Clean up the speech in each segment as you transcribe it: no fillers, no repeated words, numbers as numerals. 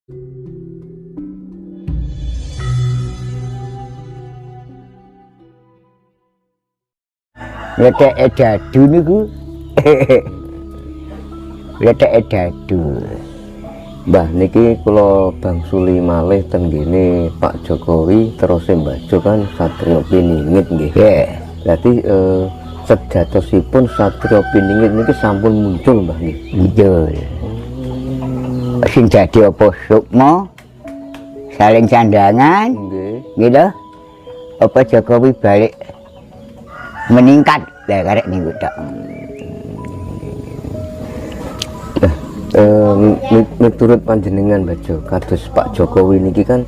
Letek dadu niku. Letek dadu. Mbah niki kula bangsuli malih ten ngene Pak Jokowi terus Mbah Jo kan Satrio Piningit nggih. Nggih. Berarti sejatosipun Satrio Piningit niki sampun muncul Mbah nggih. Muncul. Sing dadi apa sukma saling candangan Nggih. gitu. Apa Jokowi balik meningkat lah karek niku tok. Menurut panjenengan Mbah Jo kados Pak Jokowi niki kan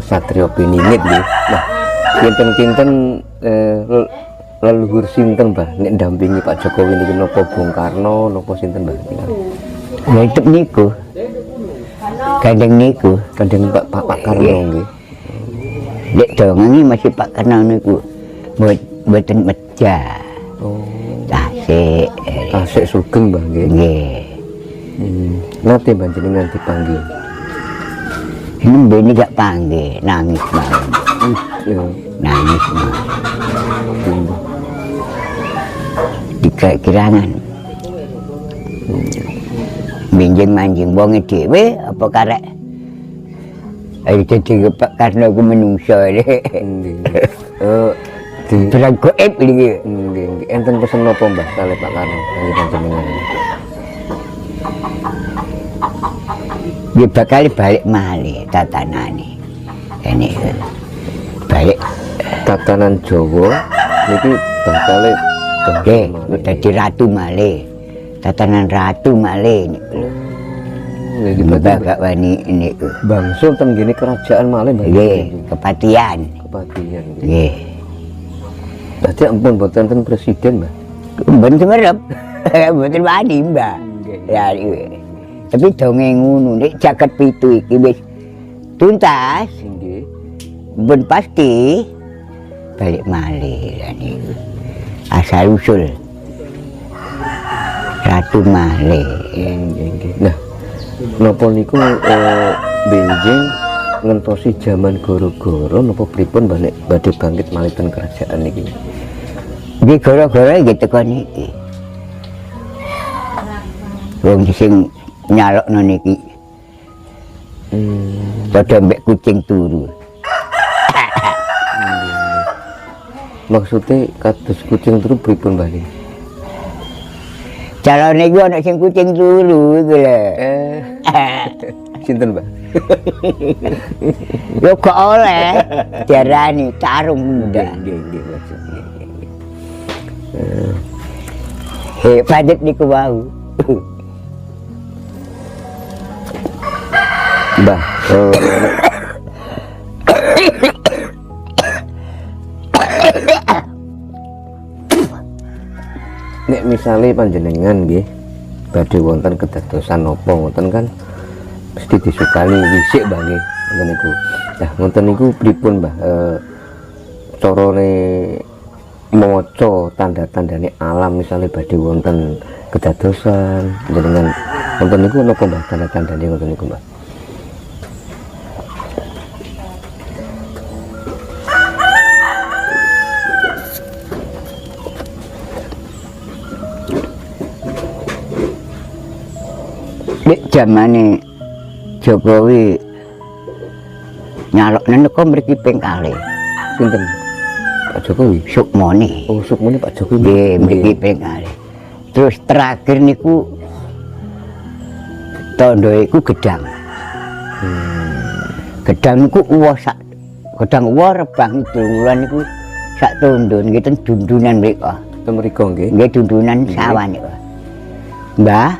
Satrio Piningit nggih. Nah, kinten-kinten leluhur sinten Mbah nek ndampingi Pak Jokowi niki napa Bung Karno napa sinten Mbah? Ya itu niku. Gandeng niku, Gandeng Pak Karno nggih. Dek dongengi masih Pak Karno niku. Mboten meja. Oh, Tasik. Tasik Sugeng Mbah nggih. Nggih. Nate panjenengan dipanggil. Nembe ini gak panggil, nangis malam. Ya. Nangis malam. Dikira-kirangan. Minjing-manjing wonge dhewe apa karek. Ayo dadi Pak Karno ku menungso iki. Di Berang goib iki. nggih. Enten pesen napa Mbah kalih Pak Karno kangge panjenengan? Dia bakal balik malih tatanane. Ini balik Tatanan Jawa niki bakal nggih dadi ratu malih. Tatanan ratu malih niku lho. nggih Mbak wani niku. bangsul ten gene kerajaan malih Mbah. Nggih, kepatihan. Kepatihan. Nggih. Dadi ampun boten enten presiden Mbah. Mboten semerep. Mboten wani, Mbak. Ya iki. Tapi dongeng ngono nek jaket pitu iki wis tuntas, Nggih. ben pasti balik malih lan niku. Asal usul ratu malih. Nggih. Nah, napa niku benjing ngentosi jaman goro-goro napa pripun Mbah nek badhe bangkit malih ten kerajaan niki? Iki gara-gara iki teko niki. Wong sing nyalokno niki. Padha mbek kucing turu. Maksudnya kados kucing turu pripun Mbah niki? Calone iku ana sing kucing turu iku lho. Sinten Mbah? Yo gak oleh diarani tarung muda. Nggih maksudnya. Hebat niku wau. Mbah, nek misale panjenengan nggih badhe wonten kedadosan napa ngoten kan mesti disukani wisik Mbah nggih ngoten niku. Nah, ngoten niku pripun Mbah carane maca tanda-tandane alam misale badhe wonten kedadosan jenengan ngoten niku napa Mbah tanda-tandane ngoten niku Mbah? Nek zamane Jokowi nyalokne kok mriki ping kalih. Sinten? Pak Jokowi. Sukmane. Oh, sukmane Pak Jokowi. Nggih, mriki ping kalih. Terus terakhir niku tondo iku gedang. Gedang niku uwah sak gedang uwah rebang duluan niku sak tondo nggih dundunan mriko. Ten mriku nggih. Nggih dundunan sawah niku. Mbah,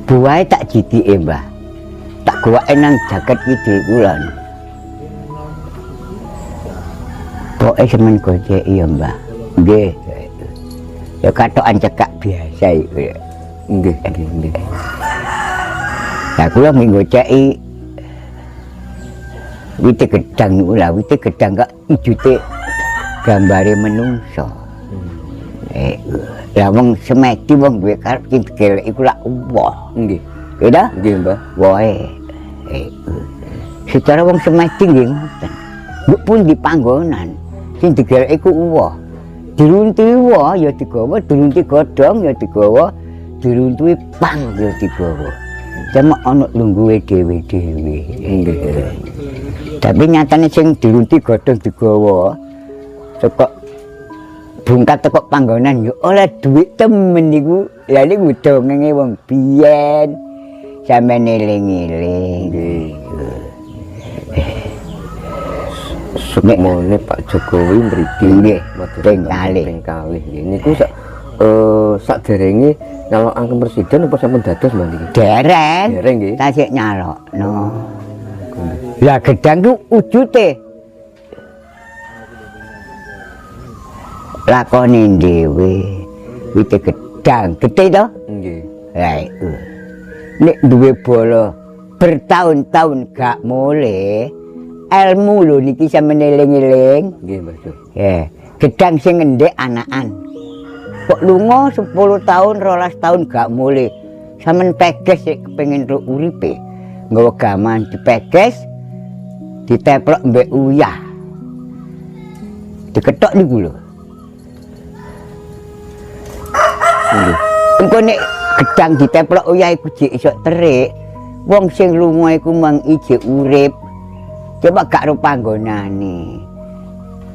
buahe tak jidike, Mbah. Tak gowake nang jaket kidul kulon. Pokoke semen gojeki ya, Mbah. Nggih. Ya katokan cekak biasa iku ya. Nggih. Lah kula nggoceki wite gedang niku lah, wite gedang kok ijute gambare menungso. Lah wong semedi wong duwe karep digelek iku lak wah. Nggih. Nggih ta? Nggih, Mbah. Wohe Secara wong Semesti nggih ngoten. Mbok pun di panggonan sing digeleki ku uwah. Dirunti uwah ya digawa, dirunti godhong ya digawa, diruntuhi pang ya digawa. Cuma ana lungguhe dhewe-dhewe. Tapi nyatane sing dirunti godhong digawa saka bungkat teko panggonan ya oleh duit temen niku. Lah niku dongenge wong biyen. Sampeyan eling-eling. Sukmone Pak Jokowi mriki nggih ping kalih nggih niku saderenge nyalokaken presiden apa sampun dados Mbak niki? Dereng nggih. tasik nyalokno. Lah gedang ku wujute lakone dhewe wite gedang gede to nggih. Lah iku nek duwe bola bertahun-tahun gak mulai ilmu lho niki sampeyan eling-eling. Nggih, Mbak Jo. Gedang sing ngendhek anakan. Kok lunga 10 tahun, 12 tahun gak mulih. Sampeyan peges sik kepengin ro uripe. Nggawa gaman dipeges, diteplok mbek uyah. Diketok niku lho. Nggih. Engko nek gedang diteplok uyah iku jek iso terik, wong sing lunga iku mang ijek urip. Coba gak ro panggonane.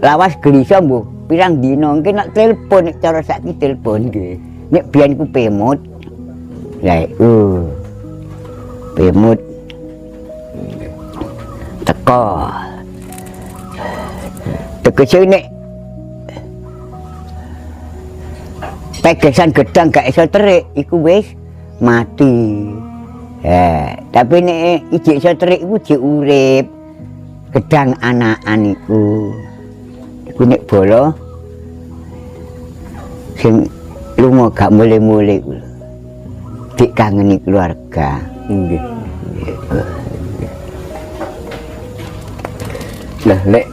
Lawas gelisah mbuh pirang dina engke nak telepon nek cara saiki telepon nggih. Nek biyen ku pemut. Lah pemut teko. Tegese nek pegesan gedang gak iso terik iku wis mati. Tapi nek ijek iso terik iku jek urip. Gedang anakan iku nek bola sing lunga gak mulih-mulih dikangeni keluarga. Nggih. Nah, nek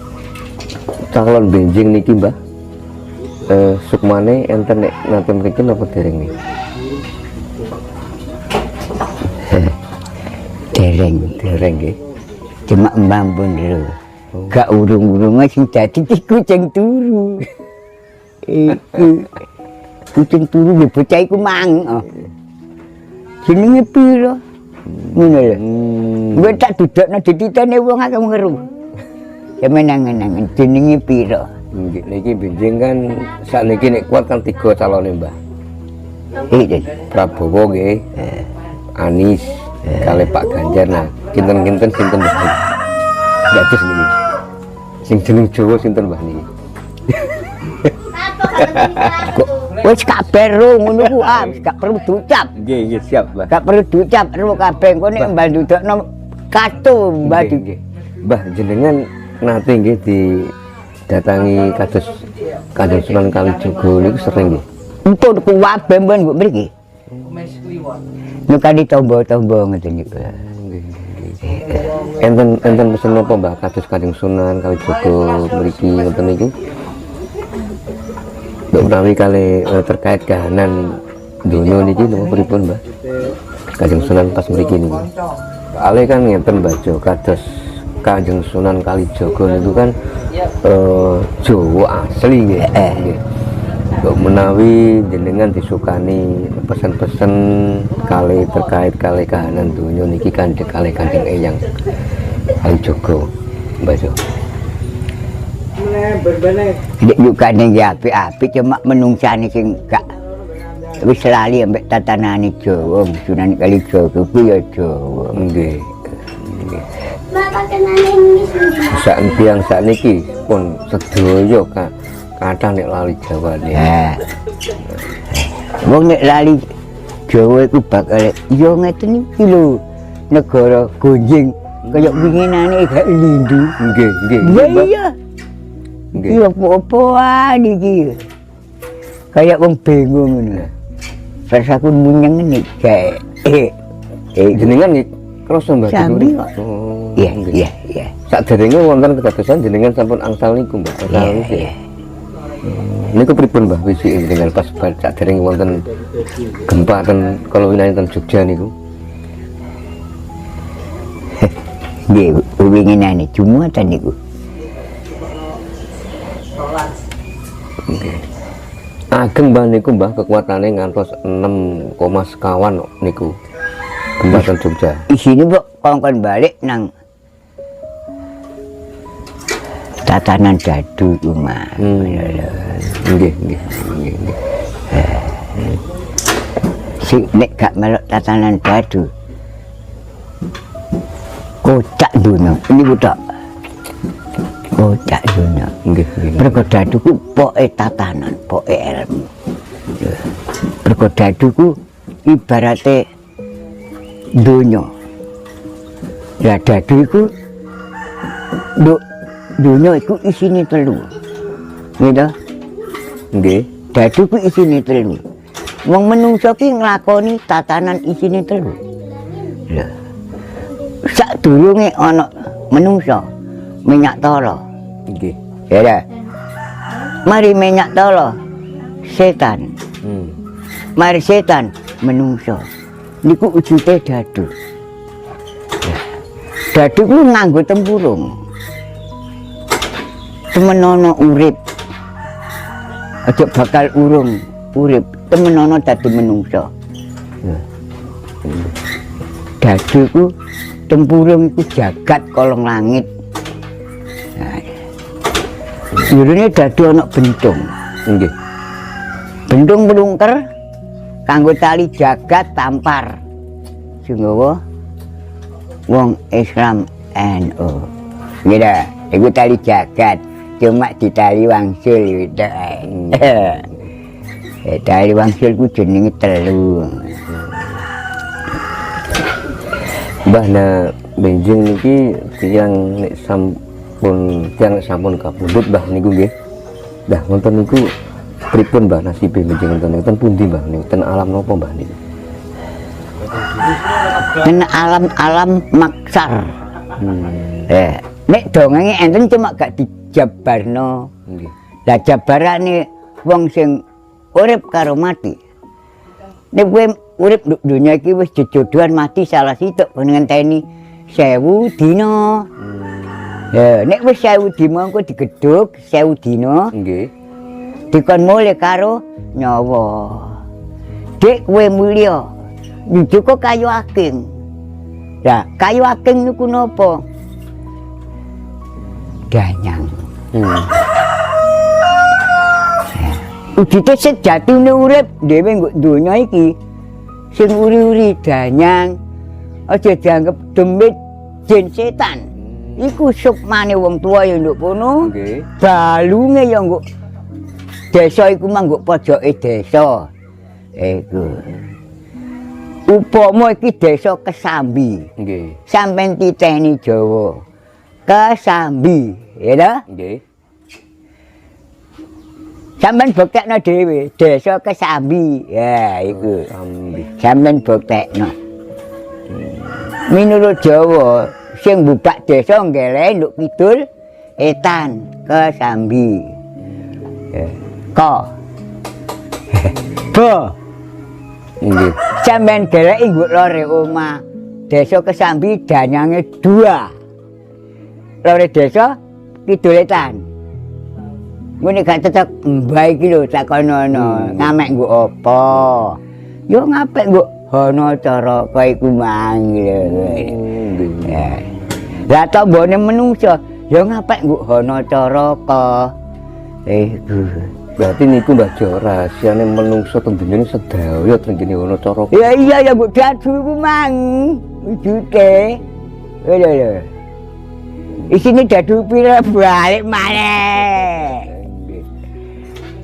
calon benjing niki Mbah sukmane enten nek nate mriki napa dereng niki? Dereng nggih. Cuma mbambun lho. Gak urung-urunge sing dadi kucing turu. Iku kucing turu lho bocah iku mang. Jenenge pira? Ngono lho. Gue tak dudukno dititene wong akeh ngeru. Ya menangan-angan jenenge pira? Nggih, niki benjing kan sakniki nek kuat kan 3 calone Mbah. Iki Prabowo nggih. Anies kali Pak Ganjar. Nah, kinten-kinten sinten Mbah niki? Dados niki. Sing jeneng Jawa sinten Mbah niki? kok wis kabeh ro ngono ku gak perlu diucap. Nggih, nggih siap Mbah. Gak perlu diucap ro kabeh engko nek mbah ndudukno kartu mbah Nggih. Mbah jenengan nate nggih didatangi kados Kanjeng Sunan Kalijaga niku sering nggih. Untuk kuwabe mbon mbok mriki. Nyukani tombo-tombo ngoten niku. Enten pesen napa Mbah kados Kanjeng Sunan Kalijaga mriki ngoten niku? Menawi kali terkait kahanan donya niki napa pripun Mbah? Kanjeng Sunan pas mriki niku. Ale kan ngenten Mbah Jo kados Kanjeng Sunan Kalijaga niku kan Jawa asli nggih. Nggih. Menawi jenengan disukani pesan-pesan kali terkait kali kahanan donya niki kali Kanjeng Eyang Kalijaga Mbah Jo. Nek yukane nggih apik-apik cuma menungsane sing gak wis lali ambek tatanane Jawa, Sunan Kalijaga ku ya Jawa. Nggih. Sak tiyang sakniki pun sedaya kathah nek lali Jawane. Wong nek lali Jawa iku bakal ya ngeten iki lho. Negara gonjing kaya winginane gak lindu. Nggih, nggih. Iya. Iki apa-apaan iki. Kayak wong bingung ngono. Rasaku munyeng nek kae. Jenengan nggih krasa Mbah Sambi Dulu? kok. Oh, Iya, nggih. iya, iya. Saderenge wonten kedadosan jenengan sampun angsal niku Mbah. Angsal niki. Niku pripun Mbah wisike jenengan pas saderenge wonten gempa ten kalau winane ten Jogja niku? Nggih, winginane Jumatan niku. Ageng mbah niku mbah kekuatane ngantos 6, sekawan niku. Jembatan Jogja. Isine kok kongkon balik nang tatanan Dadu ku Mas. Nggih, nggih, nggih, nggih. Si nek gak melok tatanan Dadu. Kocak dunya, ini kutok. Kocak dunya. Nggih, nggih. Mergo Dadu ku poke tatanan, poke ilmu. Mergo Dadu ku ibarate dunya. Ya Dadu iku dunya iku isine 3. Gitu. Nggih. Dadu ku isine 3. Wong menungso ki nglakoni tatanan isine 3. Lha. Sadurunge ana menungso minyak tala. Nggih. Ya. Mari minyak tala setan. Mari setan menungso. Niku wujude Dadu. Dadu ku nganggo tempurung. Temenono urip. Aja bakal urung urip, temenono dadi menungso. Dadu ku tempurung iku jagat kolong langit. Nah, jurune dadu ana bentung. Nggih. Bentung melungker kanggo tali jagat tampar. Sing nggawa wong Islam NU. Nggih iku tali jagat. Cuma ditali wangsul gitu. Tali wangsul ku jenenge 3. Mbah na benjing niki tiyang nek sampun kapundhut Mbah niku nggih. Dah wonten niku pripun Mbah nasibe benjing wonten niku ten pundi Mbah niku ten alam napa Mbah niku? Ten alam maksar. Nek dongenge enten cuma gak dijabarno. Nggih. Lah jabarane wong sing urip karo mati. Nek kowe urip nduk donya iki wis jejodohan mati salah sitok ngenteni 1000 dina. Ya, nek wis 1000 dina engko digedhuk 1000 dina. Nggih. Dikon mulih karo nyawa. Dik kowe mulya. Nyujuk kayu aking. Lah, kayu aking niku napa? Danyang. Ujite sejatine urip dhewe nggo donya iki. Sing uri-uri danyang aja dianggep demit jin setan. Iku sukmane wong tuwa ya nduk kono. Nggih. Balunge ya nggo desa iku mah nggo pojoke desa. Iku. Upama iki desa Kesambi. Nggih. Sampeyan titeni Jawa. Kesambi, ya ta? Nggih. Sampeyan buktekno dhewe, desa Kesambi. Ya, iku. Kesambi. Sampeyan buktekno. Minurut Jawa, sing mbubak desa nggele nduk kidul etan Kesambi. Ko. Bo. Nggih. Sampeyan geleki nggo lore omah. Desa Kesambi danyange 2. Lore desa kiduletan. Ngene gak tetep mbah iki lho takonono, ngamek nggo apa? Yo ngapik nggo ana cara kowe iku mang lho. Ya. Lah tombone menungso, yo ngapik nggo ana cara apa? Iku. Berarti niku Mbah Jo rahasiane menungso ten dunya sedaya ten kene ana cara. Ya iya ya nggo Dadu iku mang. Wujude. Lho. Isine Dadu pira balik maneh.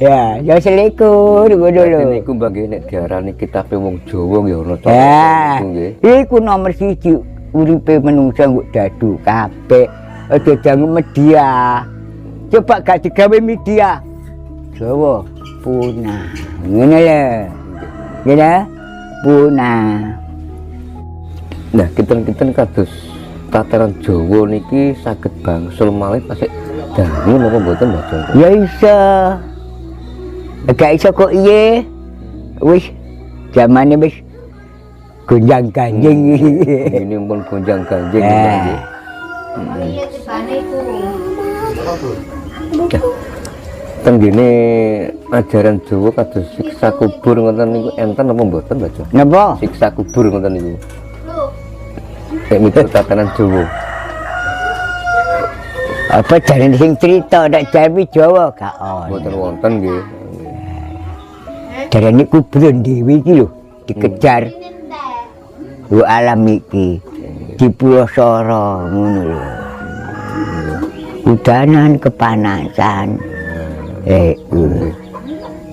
Ya, ya selikur ngono lho. Niku Mbah nggih nek diarani kitabe wong Jawa nggih ana cara Ya, nggih. iku nomor 1 uripe menungsa nggo Dadu kabeh. Aja jangan media. Coba gak digawe media. Jawa punah. Ngene lho. Ngene punah. Nah, kita kados tataran Jawa niki saged bangsul malih pasik dangu napa mboten Mbah Jo? Ya iso. Gak iso kok iye. Wis zamane wis gonjang-ganjing. Ini pun gonjang-ganjing Ya. nggih. Tenggene ajaran Jawa kados siksa kubur ngoten niku enten apa mboten, Bajo? Napa? Siksa kubur ngoten niku. Nek miturut tatanan Jawa. Apa jarene sing cerita ndak Jawi Jawa gak ono. Mboten wonten nggih. Jarene kuburan dhewe iki lho dikejar. Lu alam iki di Pulau Soro ngono lho. Udanan kepanasan.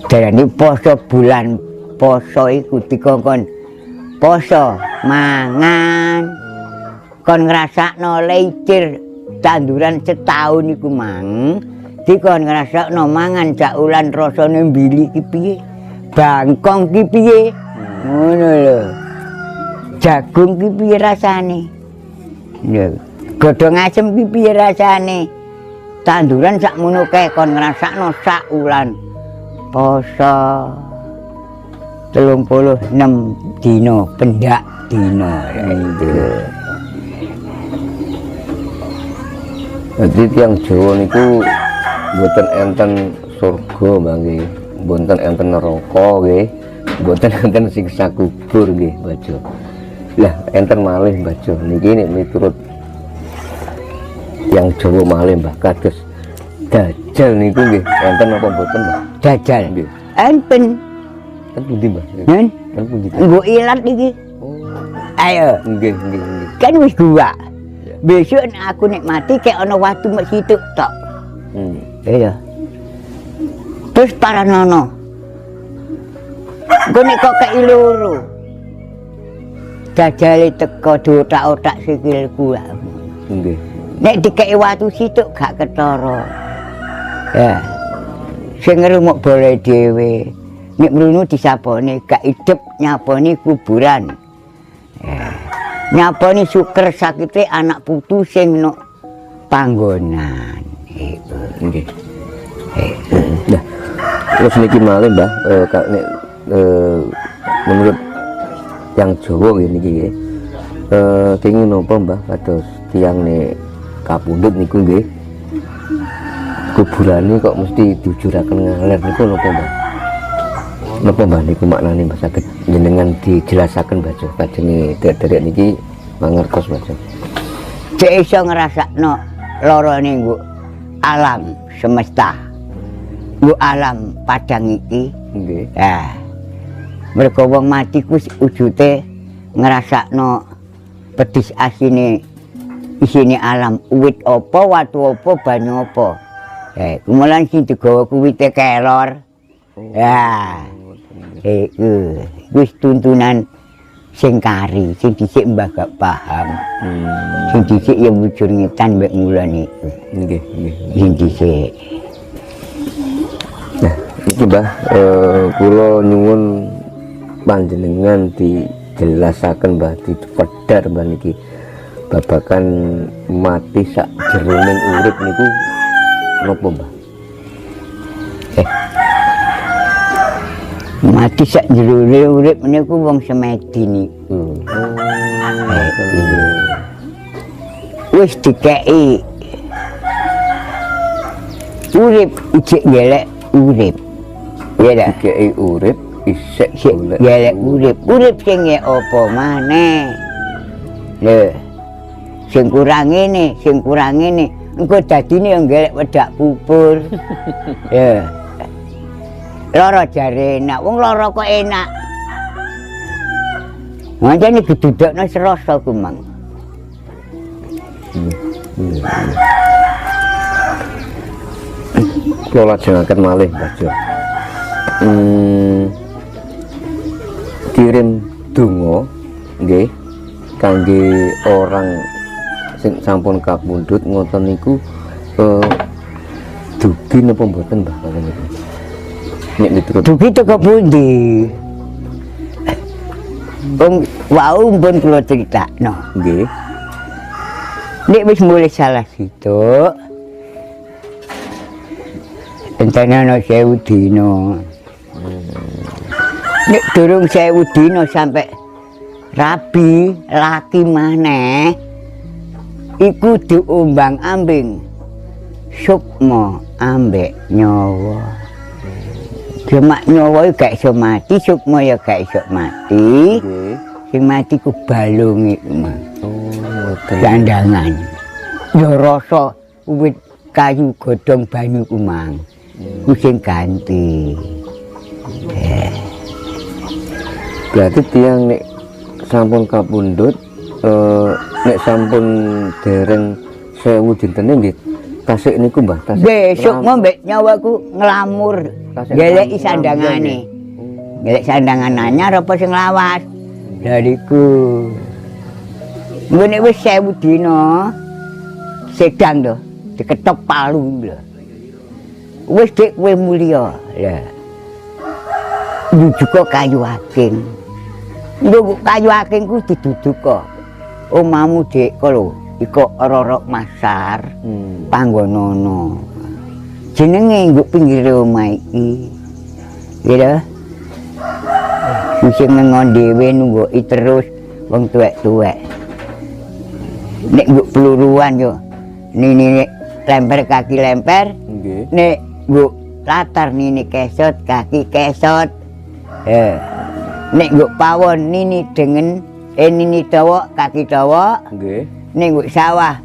Jarene poso bulan poso iku dikongkon poso mangan kon ngrasakno lecir tanduran setahun iku mang dikon ngrasakno mangan sak ulan rasane mbili ki piye bangkong ki piye ngono lho jagung ki piye rasane lho godhong asem ki piye rasane tanduran sakmono kae kon ngrasakno sak ulan poso 36 dino pendak dino Jadi tiang Jawa niku mboten enten surga nggih, mboten enten neraka nggih, mboten enten siksa kubur nggih, Bajo. Lah enten malih Bajo niki nek miturut yang Jawa malih Mbah kados dajal niku nggih enten apa mboten, Mbah? Dajal Nggih. enten Ten pundi, Mbah? nen Ten pundi? nggo ilat iki ayo Nggih, nggih, nggih. kan wis dua besok nek aku nek mati kayak ana watu mek situ tok iya terus paranono gue nek kok kei loro dajale teko diotak-otak sikilku Nggih. nek dikei watu situ gak ketara ya sing ngrumuk boleh dhewe nek mrunu disapone gak idep nyaponi kuburan nyaponi syukur sakite anak putu sing no panggonan Nggih. Nah, terus niki malih Mbah nek menurut yang Jawa nggih niki nggih. Kenging napa Mbah kados tiyang nek kapundhut niku nggih. Kuburane kok mesti dijuraken ngaler niku napa Mbah? Napa Mbah niku maknane Mbah saged jenengan dijelasaken Bajo kajenge derek niki mangertos Bajo. cek iso ngrasakno lorone nggo alam semesta nggo alam padang iki Nggih. mergo wong mati ku wujute ngrasakno pedis asine isine alam uwit apa watu apa banyu apa kumulan sing digawa kuwi kelor wis tuntunan sing kari sing dhisik Mbah gak paham sing dhisik ya mujur ngetan mbek ngulan iku Nggih, nggih. sing dhisik Nah, iki Mbah kula nyuwun panjenengan dijelasaken Mbah dipedhar Mbah niki babakan mati sak jeroning urip niku napa Mbah? mati sak jerone urip niku wong semedi niku wis dikeki urip ijek gelek urip ya dah Dikeki urip isek golek gelek urip sing apa maneh lho sing kurang ngene engko dadine yang gelek wedak pupur ya lara jare enak wong lara kok enak ngancane gedudakno serasa ku mang kula lajengaken malih Bajo. Kirim donga nggih kangge orang sing sampun kapundhut ngoten niku dugi napa mboten Mbah ngoten niku? Nek miturut dugi teko pundi wong wau pun kula critakno nggih. nek wis mulai salah situ entene ana 1000 dina nek durung 1000 dina sampai rabi laki maneh iku diombang-ambing sukma ambek nyawa. Cuma nyawa gak iso mati, sukma ya gak iso mati. Nggih. Sing mati ku balung iku mah. Oh, ngoten. Dandangan. Ya rasa wit kayu godhong banyu ku mang. Ku sing ganti. Berarti tiang nek sampun kapundhut nek sampun dereng 1000 dintene nggih tasik niku Mbah, tasik. Nggih, sukma mbek nyawaku nglamur goleki sandangane. Golek sandangan anyar apa sing lawas. Dariku. Ngene wis 1000 dina sedang to, diketok palu lho. Wis dik kowe mulya. Lah. Duduka kayu aking. Nduk kayu aking ku diduduka. Omamu dik lho, iku Rorok Masar. Panggonono. Jenenge nggo pinggire omah iki. Gitu. Sing ngon dhewe nunggoki terus wong tuwek-tuwek. Nek nggo peluruan yo. Nini lemper kaki lemper. Nggih. Nek nggo latar nini kesot kaki kesot. Nek nggo pawon nini dengan nini dawa kaki dawa. Nggih. Nek nggo sawah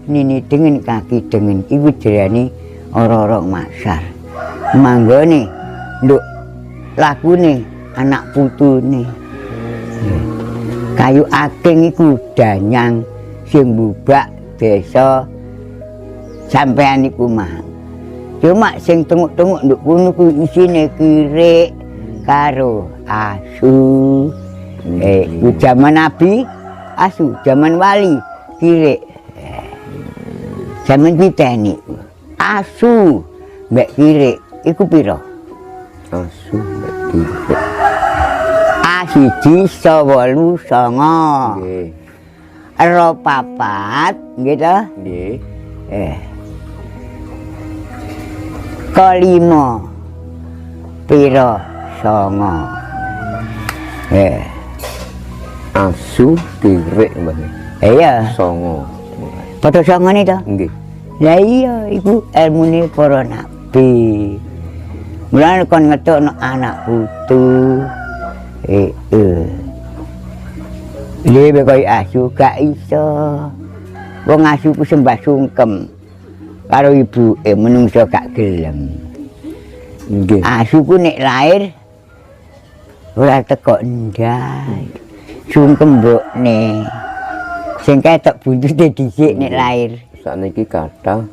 nini dengan kaki dengan iku jerane Rorok Masar. Manggone nduk lakune anak putune. Kayu aking iku danyang sing mbubak desa sampean iku mah. Cuma sing tenguk-tenguk nduk kono ku isine kirik karo asu. Ku jaman Nabi asu, jaman wali kirik. Jaman kita ini asu mbek kirik iku pira? Asu mbek kirik. A1 8 9. Nggih. Ro 4 gitu. Nggih. Kelima pira 9. Asu kirik Mbah. Iya. 9. Padha 9 to. Nggih. Lah iya iku ilmune para nabi. Mulane kon ngetokno anak putu. Lewe kaya asu gak iso. Wong asu ku sembah sungkem karo ibuke menungso gak gelem. Nggih. Asu ku nek lair ora teko ndai. Sungkem mbokne. Sing ketok buntute dhisik nek lair. Sakniki kathah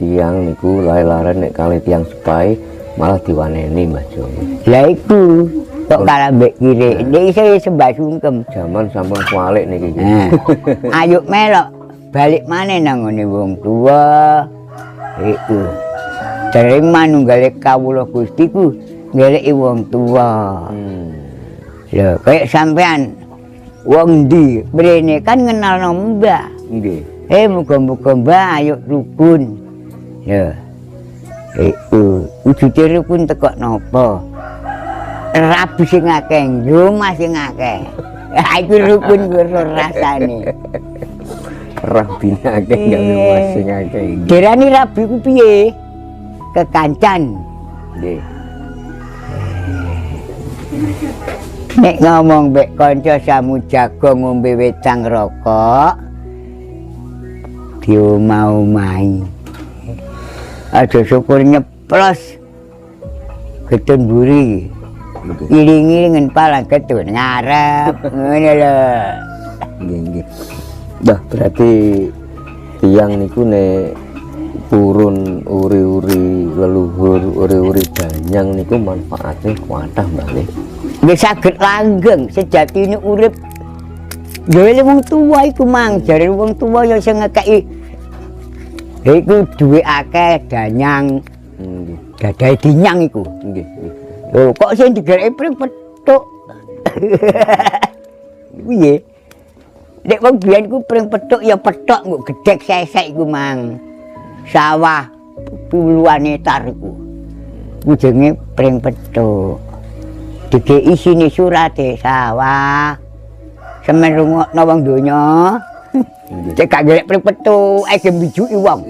tiang niku lair-lairan nek kali tiang sepai malah diwaneni Mbah Jono. Lah iku tok kalah mbek kirik. Nek iso ya sembah sungkem. Jaman sampun kualik niki. Ayo melok balik maneh nang ngene wong tua. Iku. Dari manunggale kawula Gusti ku ngeleki wong tua. Lho, kayak sampean wong ndi mrene kan ngenalno Mbah. Nggih. Muga-muga Mbah ayo rukun. Ya. Wujude rukun teko napa? Rabi sing akeh, nyuma sing akeh. Iku rukun karo rasane. Rabine akeh gak sing akeh. Derani rabi ku piye? Kekancan. Nggih. Nek ngomong mbek kanca samu jago ngombe wedang rokok. Diomah-omahi. Aja syukur nyeplos. Getun buri. Iring-iringen palang getun ngarep. Ngene lho. Nggih, nggih. Dah berarti tiang niku nek purun uri-uri leluhur, uri-uri danyang niku manfaatnya kuatah Mbah nggih. Nggih saged langgeng sejatine urip. Dhewe wong tuwa iku mang, jare wong tuwa ya sing ngekeki. Iku duwe akeh danyang. Nggih. Gadahe dinyang iku. Nggih, nggih. Lho kok sing digereki pring petuk. Piye? Nek wong biyen ku pring petuk ya petok nggo gedhek sesek iku mang. Sawah puluhan hektar iku. Ku jenenge pring petuk. Dike isine surate sawah. Semen rungokno wong donya. Nggih. Cek gak golek pripetu, ae gembijuki wong.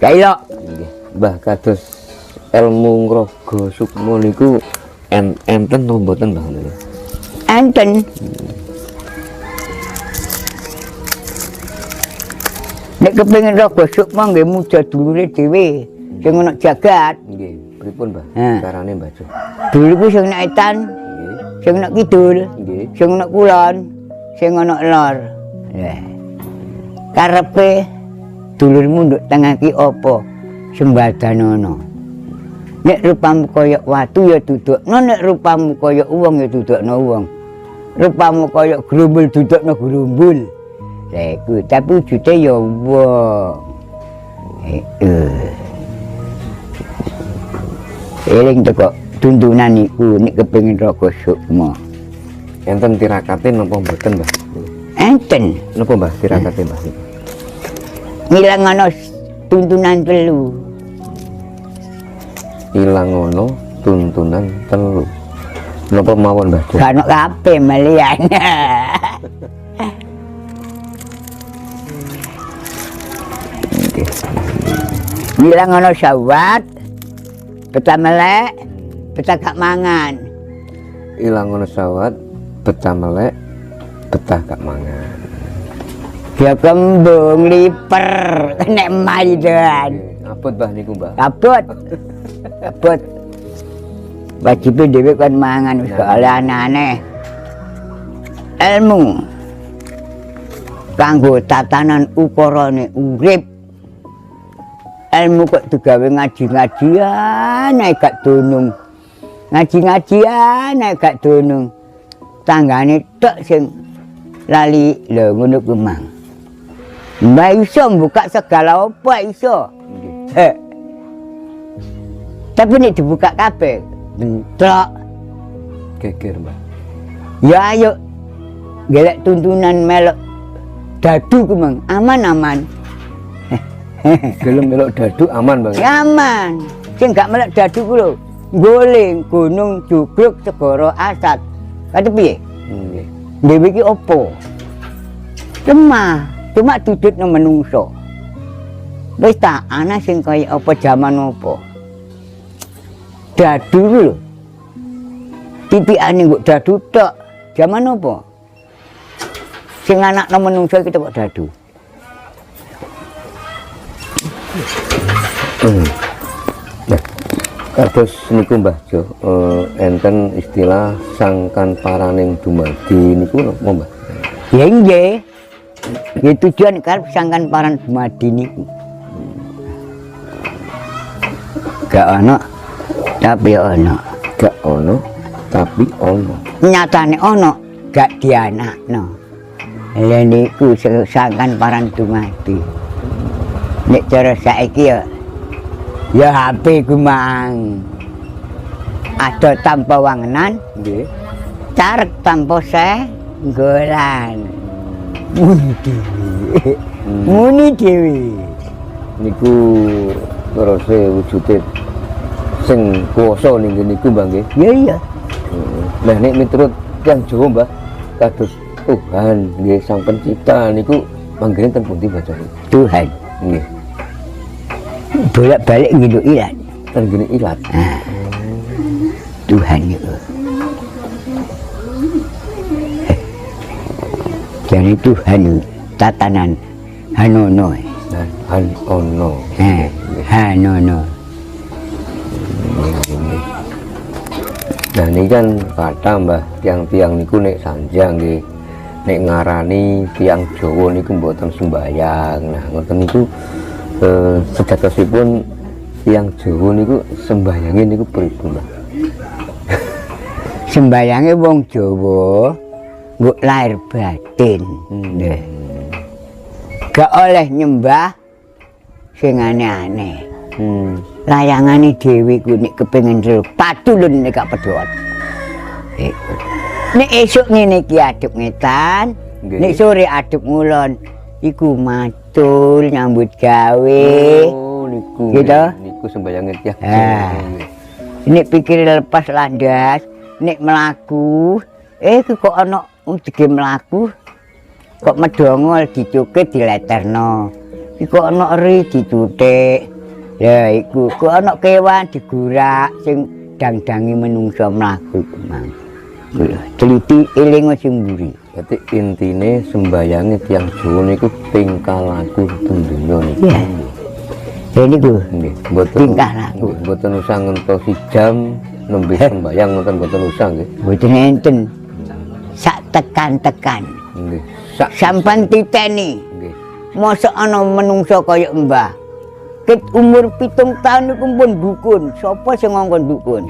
Gak ilok. Nggih. Mbah kados ilmu ngraga sukma niku enten to mboten Mbah niku? Enten. Nek kepengin raga sukma nggih muja dulure dhewe sing ana jagat. Nggih. Pripun Mbah? Ha. Carane Mbah Jo? Dulu ku sing nek etan, Nggih. sing nek kidul, Nggih. sing nek kulon, sing ana lor. Lah. Karepe dulurmu nduk tengah ki apa? Sembadanana. Nek rupamu kaya watu ya dudukno, nek rupamu kaya uwong ya dudukno uwong. Rupamu kaya grumbul dudukno grumbul. Lah iku, tapi wujude ya wong. Eling teko tuntunan iku nek kepengin raga sukma. Enten tirakate napa mboten Mbah? Enten Napa Mbah tirakate Mbah? ngilang ana tuntunan telu. Ilang ono tuntunan telu. Napa mawon Mbah Jo? Gak ono kabeh malian. Ngilang ana sawat, betah melek, betah gak mangan. Ilang ono sawat, betah melek, betah gak mangan. Dia kembung liper nek maidan. Apot Mbah niku Mbah. Kabut. Kabut. Wajibe dhewe kan mangan wis gak oleh aneh-aneh. Ilmu kanggo tatanan ukurane urip. Ilmu kok digawe ngaji-ngajian ae gak dunung. Ngaji-ngajian ae gak dunung. Tanggane tok sing lali lho ngono ku mang. Mbak iso buka segala apa iso. Nggih. Tapi nek dibuka kabeh bentrok. Geger Mbah. Ya ayo gelek tuntunan melok dadu ku mang aman-aman. Gelem melok dadu aman Bang. Aman. Sing gak melok dadu ku lho, guling gunung jugruk segara asat. Kate piye? Nggih. Dewe iki opo? Cuma dudutno menungso. Wis ta ana sing kaya apa jaman apa? Dadu ku lho. Titikane kok dadu tok. Jaman apa? Sing anakno menungso iki kok dadu. Nah, kados niku Mbah Jo, enten istilah sangkan paraning dumadi niku napa Mbah? Ya nggih. Ya tujuan karep sangkan paran dumadi niku. Gak ana tapi ana. Gak ono tapi ono. Nyatane ana gak dianakno. Lha niku sangkan paran dumadi. Nek cara saiki ya HP ku mang. Ada tanpa wangenan, Nggih. carek tanpa senggolan. Muni dhewe. Muni dhewe. Niku terose wujude sing kuwasa ning niku Mbah nggih. Ya iya. Nah nek miturut tiyang Jawa Mbah kados Tuhan nggih Sang Pencipta niku manggene ten pundi Mbah Jo? Tuhan. Nggih. Bolak-balik nginduk ilat. Ten gene ilat. Tuhan itu. Jadi Tuhan itu tatanan hanono. Dan ono. Hanono. Nah ini kan kata Mbah tiang-tiang niku nek sanjang nggih nek ngarani tiang Jawa niku mboten sembayang. Nah ngoten niku sejatosipun tiang Jawa niku sembayange niku pripun Mbah? Sembayange wong Jawa mbok lahir batin. Nggih. Gak oleh nyembah sing aneh-aneh. Layangane dhewe ku nek kepengin patulun nek gak pedhot. Nek esuk ngene iki aduk ngetan, nek sore aduk ngulon, iku matul nyambut gawe. Oh niku. Gitu. Niku sembayange tiang Ah. Jawa. Nek pikir lepas landas, nek mlaku, kok ana ujege mlaku. kok medhongol dicukit dileterno. Iku ana eri dicutik. Ya iku kok ana kewan digurak sing dang-dangi menungso mlaku iku mang. Teliti eling sing mburi. Berarti intine sembayange tiyang Jawa niku tingkah laku tendunya niku. Iya. Ya niku Nggih, mboten tingkah laku. mboten usah ngentosi jam nembe sembayang ngoten mboten usah nggih. Mboten enten. Sak tekan-tekan. Nggih. Sampan titeni. Nggih. Mosok ana menungso kaya Mbah. Ket umur 7 tahun niku pun dukun. Sapa sing ngongkon dukun?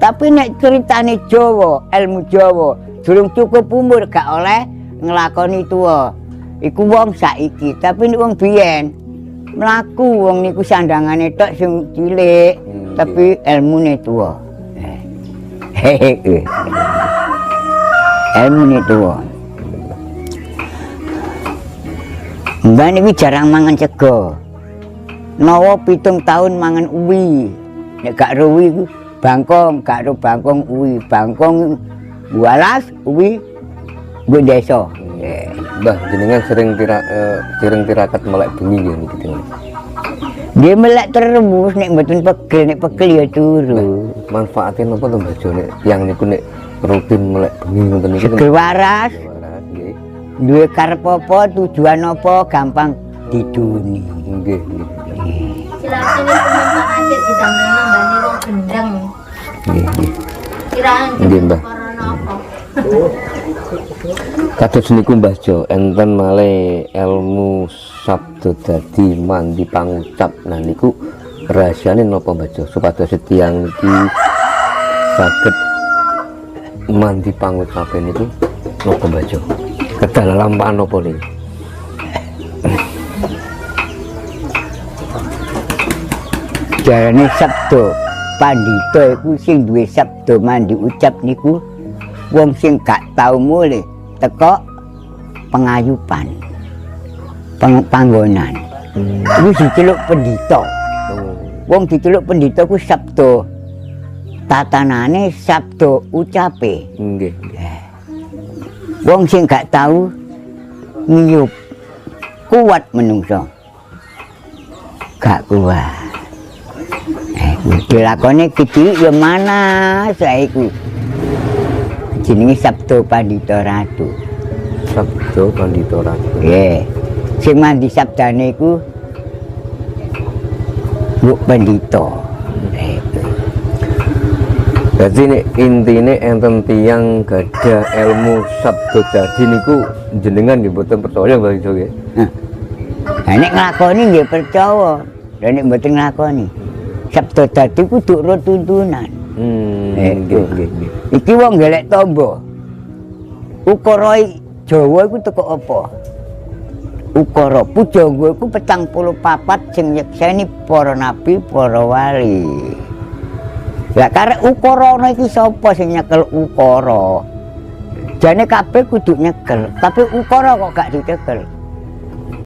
Tapi nek ceritane Jawa, ilmu Jawa, durung cukup umur gak oleh nglakoni tuwa. Iku wong saiki, tapi nek wong biyen mlaku wong niku sandangane tok sing cilik, tapi ilmune tuwa. Hehehe. Ilmune tuwa. Mbah niki jarang mangan sego. Nawa 7 tahun mangan uwi. Nek gak ro uwi ku bangkong, gak ro bangkong uwi. Bangkong walas uwi nggo desa. Mbah jenengan sering tirakat melek bengi nggih niki tengah. Dia melek terus nek mboten pegel ya turu. Manfaatnya napa to Mbah Jo nek tiyang niku nek rutin melek bengi ngoten niku? Seger waras, Waras nggih. duwe karep apa, tujuan apa, gampang diduni. Nggih, nggih. Silahkan itu manfaatnya ditambah nambahnya wong gendeng. Nggih, nggih. Kiraan Nggih, Mbah. corona apa? Kados niku Mbah Jo, enten malih ilmu sabda dadi mandi pangucap. Nah niku rahasiane napa Mbah Jo supados tiyang iki saged mandi pangucape niku napa Mbah Jo? Kedalaman napa niku? Jarane sabda pandhita iku sing duwe sabda mandi ucap niku wong sing gak tau mulih teko pengayupan. Panggonan. Iku diceluk pendhita. Wong diceluk pendhita ku sabda tatanane sabda ucape. Nggih. Wong sing gak tau ngiyup kuat menungso. Gak kuat. Dilakone kecil ya mana saiku. Jenenge sabda pandhita ratu. Sabda pandhita ratu. Nggih. Sing mandi sabdane iku Mbok Pandhita. Jadi nek intine enten tiyang gadah ilmu sabda dadi niku jenengan nggih mboten percaya Mbah Jo nggih. Nah nek nglakoni nggih percaya. Lah nek mboten nglakoni sabda dadi kudu ro tuntunan. Nggih, nggih, nggih. Iki wong golek tamba. Ukara Jawa iku teko apa? Ukara pujangga iku 44 sing nyekseni para nabi, para wali. Lah karek ukara ana iki sapa sing nyekel ukara? Jane kabeh kudu nyekel, tapi ukara kok gak dicekel.